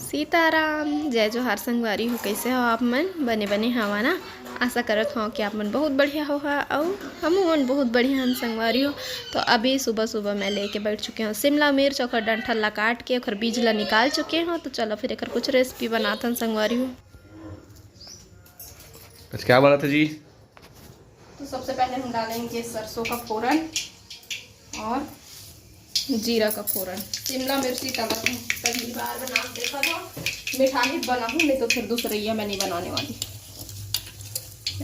सीताराम जय जोहार संगवारी हो। कैसे हो आप मन? बने बने हवा ना। आशा करत हो कि आप मन बहुत बढ़िया हो और हम मन बहुत बढ़िया हम संगवारी हो। तो अभी सुबह सुबह मैं लेके बैठ चुके हूँ शिमला मिर्च और डंठल ला काट के और बीज ला निकाल चुके हो। तो चलो फिर एक कुछ रेसिपी बनाते हैं संगवारी हो। तो क्या बना था जी? तो सबसे पहले हम डालेंगे सरसों का फोरन और जीरा का फोरन। शिमला मिर्ची टमाटर पहली बार बना देखा था, मीठा ही बनाऊँ, नहीं तो फिर दूसरी मैं नहीं बनाने वाली।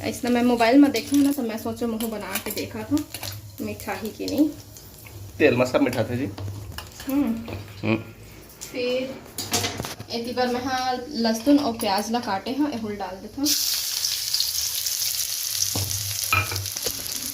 ऐसा मैं मोबाइल में देखी ना तो मैं सोचा मुँह बना के देखा था मीठा ही कि नहीं। तेल में सब मीठा था जी। फिर एक बार मैं हाँ लहसुन और प्याज ला काटे हैं एहुल डाल देता हूँ।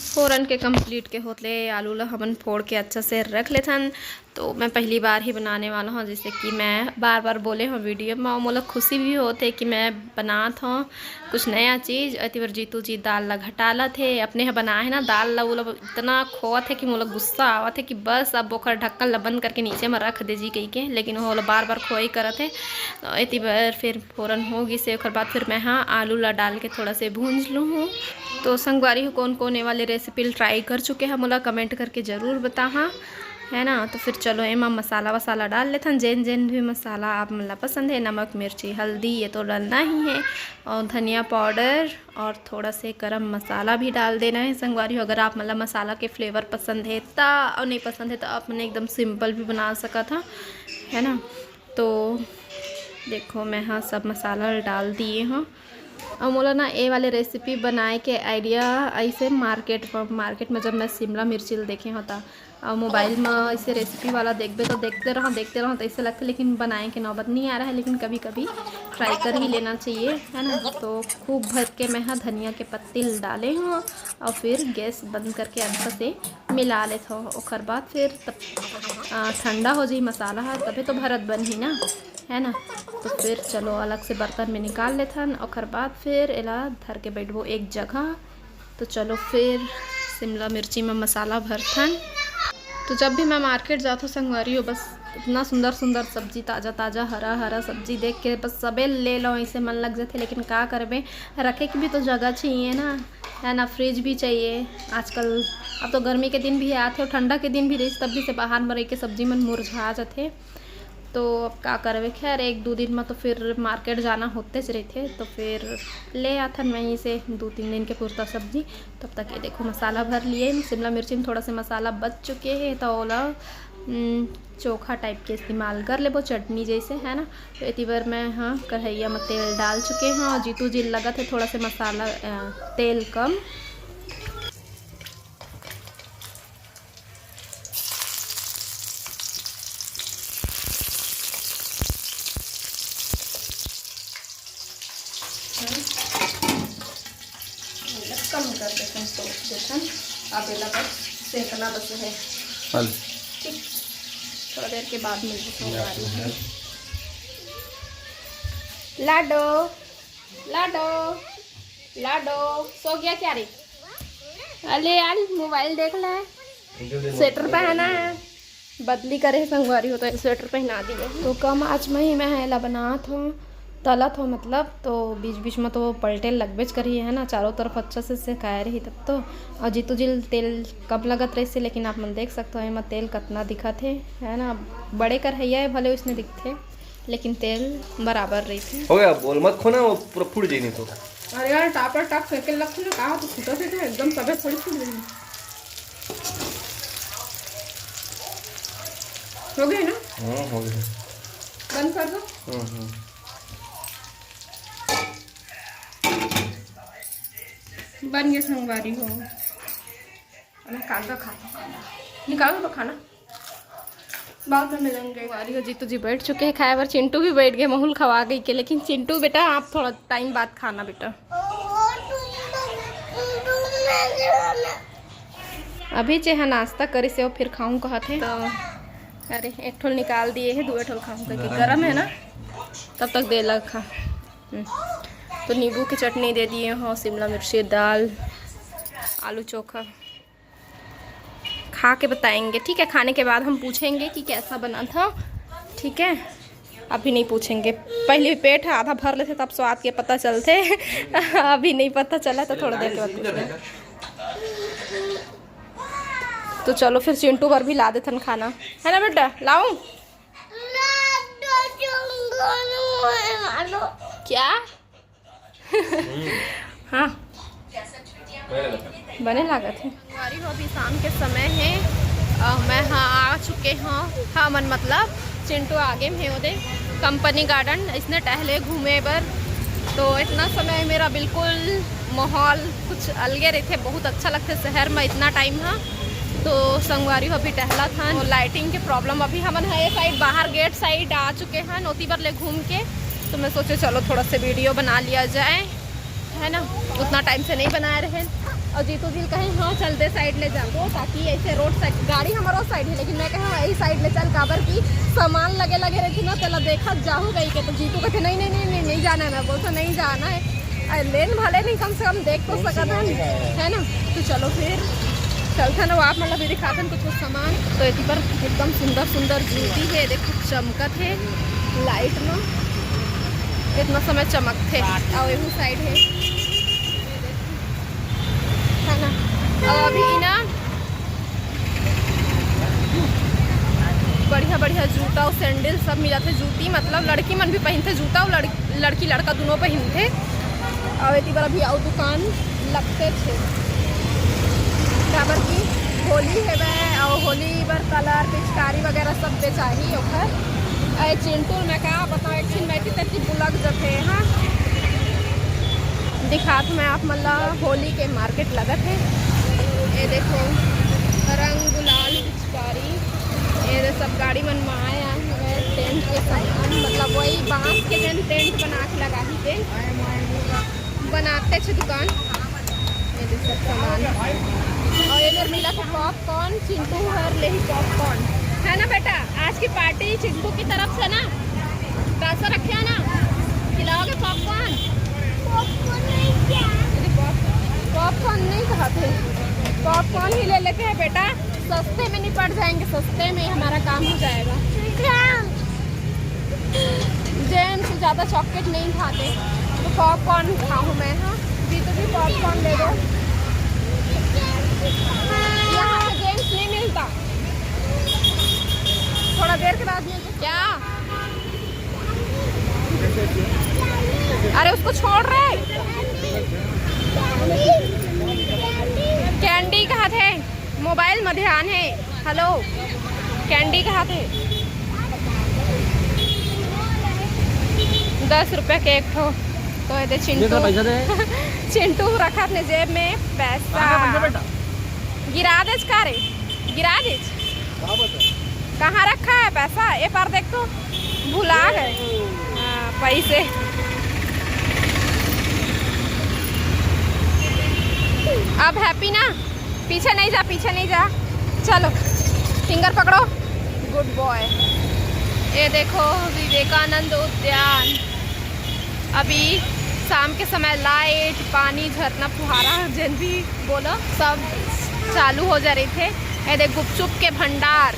फ़ौरन के कंप्लीट के होते आलू ला हमन फोड़ के अच्छा से रख लेते हैं। तो मैं पहली बार ही बनाने वाला हूँ, जैसे कि मैं बार बार बोले हूँ वीडियो में और मुझे खुशी भी होते कि मैं बनात हूँ कुछ नया चीज़। अति बार जीतू जी दाल ला घटाला थे अपने यहाँ बनाए है ना दाल ला, वो लोग इतना खोआ थे कि मुझे गुस्सा आवा थे कि बस अब बोखर ढक्कन ला बंद करके नीचे में रख दे जी कही के, लेकिन वो लोग बार बार खोई करत थे। तो अति बार फिर फ़ौरन होगी से और बाद फिर मैं हाँ आलू ला डाल के थोड़ा से भूंज लूँ हूँ। तो संगवारी हो कौन कौन ये वाले रेसिपी ट्राई कर चुके हैं मुला कमेंट करके ज़रूर बता हाँ है ना। तो फिर चलो एमा मसाला वसाला डाल लेते हैं, जैन जैन भी मसाला आप मला पसंद है। नमक मिर्ची हल्दी ये तो डालना ही है और धनिया पाउडर और थोड़ा से गरम मसाला भी डाल देना है संगवारी हो। अगर आप मतलब मसाला के फ्लेवर पसंद है ता और नहीं पसंद है तो आपने एकदम सिंपल भी बना सका था है ना। तो देखो मैं हाँ सब मसाला डाल दिए हूँ और मोला ना ये वाले रेसिपी बनाए के आइडिया ऐसे मार्केट में जब मैं शिमला मिर्ची देखे होता और मोबाइल में ऐसे रेसिपी वाला देखबे तो देखते रहो तो ऐसे लगता, लेकिन बनाए के नौबत नहीं आ रहा है। लेकिन कभी कभी ट्राई कर ही लेना चाहिए है ना। तो खूब भर के मैं हाँ धनिया के पत्ते डाले हूँ और फिर गैस बंद करके अच्छा से मिला लेते हो। और बाद फिर तब ठंडा हो जाए मसाला है तभी तो भरत बन ही ना है ना। तो फिर चलो अलग से बर्तन में निकाल लेते हैं और बाद फिर एला धर के बैठबो एक जगह। तो चलो फिर शिमला मिर्ची में मसाला भरथन। तो जब भी मैं मार्केट जाता हूँ संगवारी हो बस इतना सुंदर सुंदर सब्जी ताज़ा ताज़ा हरा हरा सब्जी देख के बस सबे ले लो ऐसे मन लग जाते, लेकिन क्या करबे रखे की भी तो जगह चाहिए ना है ना। फ्रिज भी चाहिए आजकल, अब तो गर्मी के दिन भी आते और ठंडा के दिन भी रही तब भी से बाहर में रह के सब्जी मन मुरझा जाते। तो अब क्या करवे, खैर एक दो दिन में तो फिर मार्केट जाना होते ज रहते तो फिर ले आथन वहीं से 2-3 दिन के पुरता सब्जी। तब तक ये देखो मसाला भर लिए। शिमला मिर्ची में थोड़ा से मसाला बच चुके हैं तो ओला चोखा टाइप के इस्तेमाल कर ले वो चटनी जैसे है ना। तो इतनी बार मैं हाँ कढ़ैया में तेल डाल चुके हैं और जीतू जी लगा थे थोड़ा से मसाला तेल कम। कम कर देते हैं तो देखन अब एला बस सेकना बस है ठीक। थोड़ा देर के बाद मिलते हैं। लाडो लाडो लाडो सो गया क्या रे? अरे यार मोबाइल देख ले, स्वेटर पहना है बदली करे संगवारी हो तो स्वेटर पहना दिए। तो कम आँच में ही मैं एला बनात हूँ तलत हो मतलब। तो बीच बीच में तो पलटे लगबेज करी है ना, चारों तरफ अच्छा से सिखाए रही तब तो। और जीतू जी तेल कब लगत रही से, लेकिन आप मन देख सकते हो यहाँ तेल कितना दिखा थे है ना। बड़े कढ़ैया है भले उसने दिखते लेकिन तेल बराबर रही थी। हो गया बोल मत खो ना वो पूरा फूट जाए नहीं तो। अरे यार टापर टाप फेंके लगते ना कहा तो फूटा थे एकदम सबे थोड़ी फूट गई हो गए ना। हो गया बंद कर दो। बन गया संगवारी हो। मैं कांदा खाता निकालो तो खाना बाद में मिलेंगे। संगवारी हो जीतू जी बैठ चुके हैं खाए पर चिंटू भी बैठ गए, महूल खवा गई के। लेकिन चिंटू बेटा आप थोड़ा टाइम बाद खाना बेटा। अभी चाहे नाश्ता करे से और फिर खाऊं कहा थे तो अरे एक ठोल निकाल दिए है 2 ठोल खाऊं करके गर्म है ना तब तक दे लग खा। तो नींबू की चटनी दे दिए हो, शिमला मिर्ची दाल आलू चोखा खा के बताएंगे ठीक है। खाने के बाद हम पूछेंगे कि कैसा बना था ठीक है। अभी नहीं पूछेंगे, पहले पेट आधा भर लेते तब स्वाद के पता चलते अभी नहीं पता चला तो थोड़ा देर के बाद पूछेंगे। तो चलो फिर चिंटू पर भी ला देते खाना, है ना बेटा? लाऊं क्या? हाँ बने लागत है। हमारी अभी शाम के समय है, मैं हाँ आ चुके हाँ मन मतलब चिंटू आगे में होते कंपनी गार्डन इसने टहले घूमे बर, तो इतना समय मेरा बिल्कुल माहौल कुछ अलगे रहते, बहुत अच्छा लगता है शहर में इतना टाइम। हाँ तो संगवारी अभी टहला था, तो लाइटिंग के प्रॉब्लम अभी हम ये साइड बाहर गेट साइड आ चुके हैं नोती बर ले घूम के, तो मैं सोचे चलो थोड़ा सा वीडियो बना लिया जाए, है ना? उतना टाइम से नहीं बनाए रहे। और जीतू जी कहीं हाँ चलते साइड ले जाओ, ताकि ऐसे रोड साइड गाड़ी हमारा साइड है, लेकिन मैं कहा यही साइड ले चल काबर की सामान लगे रहती ना, चलो देखा जाऊँ गई के, तो जीतू कहते नहीं जाना है। मैं बोलता नहीं जाना है, लेन भले नहीं कम से कम देख तो सकता है ना। तो चलो फिर चलते ना, आप मतलब भी दिखाते हैं कुछ सामान। तो इसी पर एकदम सुंदर सुंदर जूती है, देखो चमकत है लाइट में, इतना समय चमकते और यही साइड है ना। और अभी ना बढ़िया बढ़िया जूता और सैंडल सब मिला थे। जूती मतलब लड़की मन भी पहनते जूता, और लड़की लड़का दोनों पहनते। और इसी पर अभी आओ दुकान लगते थे बराबर की होली है वह, और होली पर कलर पिचकारी वगैरह सब बेचाही ओखर। अरे चिंटू मैं क्या बताऊँ, एक चीज मैं तेती बुलक जब है। हाँ दिखा तो मैं आप मतलब होली के मार्केट लगत है, ये देखो रंग गुलाल पिचकारी, ये सब गाड़ी मन में आया है। टेंट के सामान मतलब वही बांस के जन टेंट बना के लगा ही थे, बनाते थे दुकान, ये सब सामान। और ये मिला था पॉपकॉर्न, चिंटू हर ले ही पॉपकॉर्न, है ना बेटा? आज की पार्टी चिंटू की तरफ से ना, पैसा रखे है ना, खिलाओगे पॉपकॉर्न? पॉपकॉर्न नहीं खाते, पॉपकॉर्न ही ले लेते हैं बेटा, सस्ते में निपट जाएंगे, सस्ते में हमारा काम हो जाएगा। जेंट्स ज़्यादा चॉकलेट नहीं खाते, तो पॉपकॉर्न खाऊँ मैं। हाँ जी तो भी पॉपकॉर्न ले दो, यहाँ पे जेंट्स नहीं मिलता, थोड़ा देर के बाद मिलता। क्या? अरे उसको छोड़ रहे, कैंडी कहाँ थे? मोबाइल में ध्यान है। हेलो कैंडी कहाँ थे? 10 रुपये के एक ठो। तो ये चिंटू चिंटू रखा अपने जेब में पैसा, गिरा दे का रे, गिरा दे। कहाँ रखा है पैसा? ये पर देख तो भुला गए पैसे। अब हैप्पी ना? पीछे नहीं जा, पीछे नहीं जा, चलो फिंगर पकड़ो, गुड बॉय। ये देखो विवेकानंद उद्यान, अभी शाम के समय लाइट पानी झरना फुहारा जन भी बोलो सब चालू हो जा रहे थे। ये देख गुपचुप के भंडार,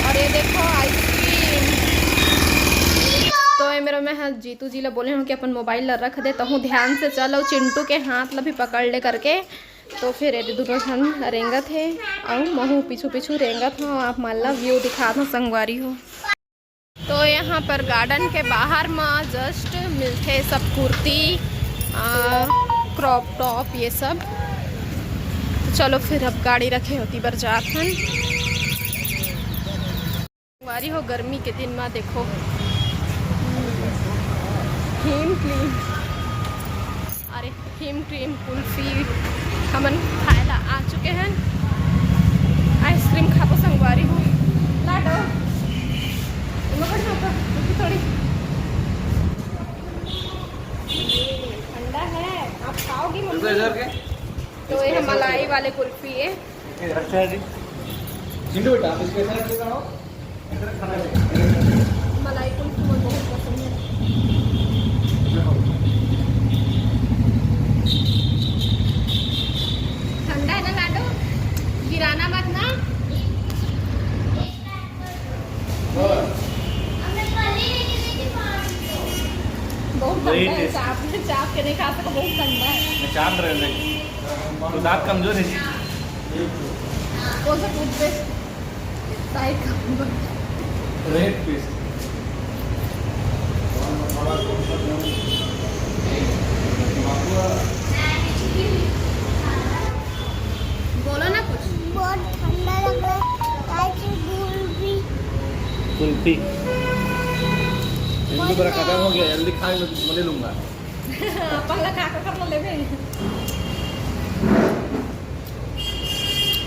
और ये देखो आइसक्रीम। तो ये मेरा मैं जीतू जी ला बोले हूँ कि अपन मोबाइल ला रख दे, तो हूँ ध्यान से चलो, चिंटू के हाथ ला भी पकड़ ले करके। तो फिर ये दोनों जन रेंगत है और महू पीछू पीछू रेंगत हो। आप मान ला व्यू दिखा दो संगवारी हो। तो यहाँ पर गार्डन के बाहर में जस्ट मिलते सब कुर्ती क्रॉप टॉप ये सब। तो चलो फिर अब गाड़ी रखे होती बर जात हन संगवारी हो। गर्मी के दिन में देखो हिम क्रीम, अरे हिम क्रीम कुल्फी हमन खाएला आ चुके हैं। आइसक्रीम खाओ संगवारी हो, लाडो थोड़ी ठंडा है, आप खाओगी मम्मी? तो ये मलाई वाले कुल्फी है। मलाई कुल्फी मुझे बहुत पसंद है। ठंडा है ना लाडो, गिराना मत ना। वही ठंडा है, टेस्ट। चाप के नहीं खा सको, बहुत ठंडा है। मैं चाप रहे थे तो दांत कमजोर है जी। कौन सा टूथपेस्ट साइड खाऊंगा। रेड पेस्ट बोलो ना कुछ। बहुत ठंडा लग रहा है ऐसे कुल्फी कुल्फी इनको बड़ा खत्म हो गया, जल्दी खा ले लूंगा। पहले खा कर लो लेवे।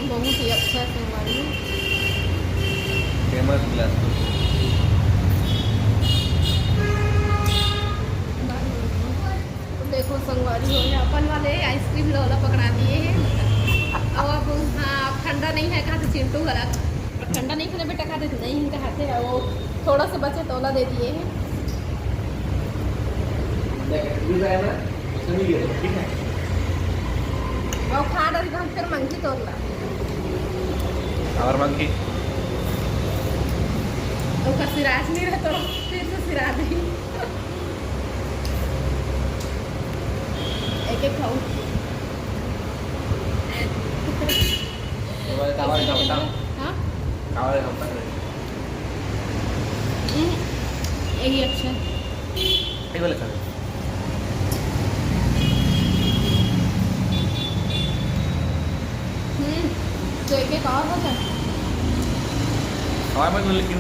बहुत ही अच्छा है संगवारी। फेमस ग्लास देखो संगवारी हो गया, अपन वाले आइसक्रीम लोला पकड़ा दिए हैं। अब हाँ अब ठंडा नहीं है, कहा तो चिंटू गला ठंडा नहीं खाने बेटा, खाते नहीं खाते, वो थोड़ा सा बचे तोला दे दिए हैं। ठीक है। और खा डाल हम फिर मंगी तोड़ला और मंकी तो का सिराज नहीं रहा, तो फिर से सिरा दी। एक एक खाऊं। हाँ यही अच्छा है। ये वाला खा तो एक एक और होता है। और मैं लेकिन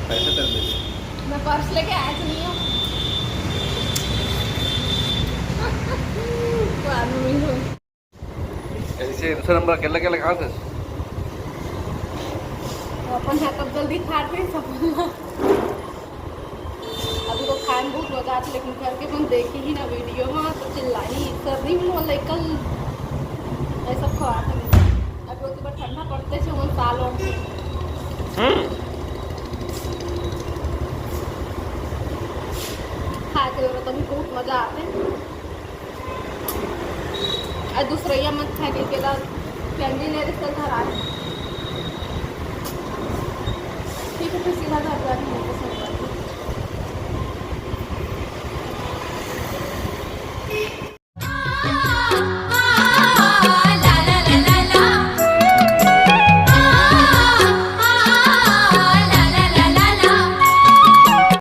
पैसे कर दे। मैं पर्स लेके आया तो नहीं हूँ। ऐसे दूसरा नंबर अकेला अकेला कहाँ थे? अपन है तब जल्दी खाते हैं सब। अभी तो खाए में बहुत मजा आती, लेकिन करके हम देखे ही ना वीडियो में तो चिल्लाई सर्दी में वाला कल ऐसा खवाते हैं। अब वो तो बस ठंडा पड़ते से वो साल और खाते हुए तो भी बहुत मजा आते हैं। और दूसरा मत खा के केला कैंडी ले रहे घर आए। ठीक है फिर सीधा घर जाके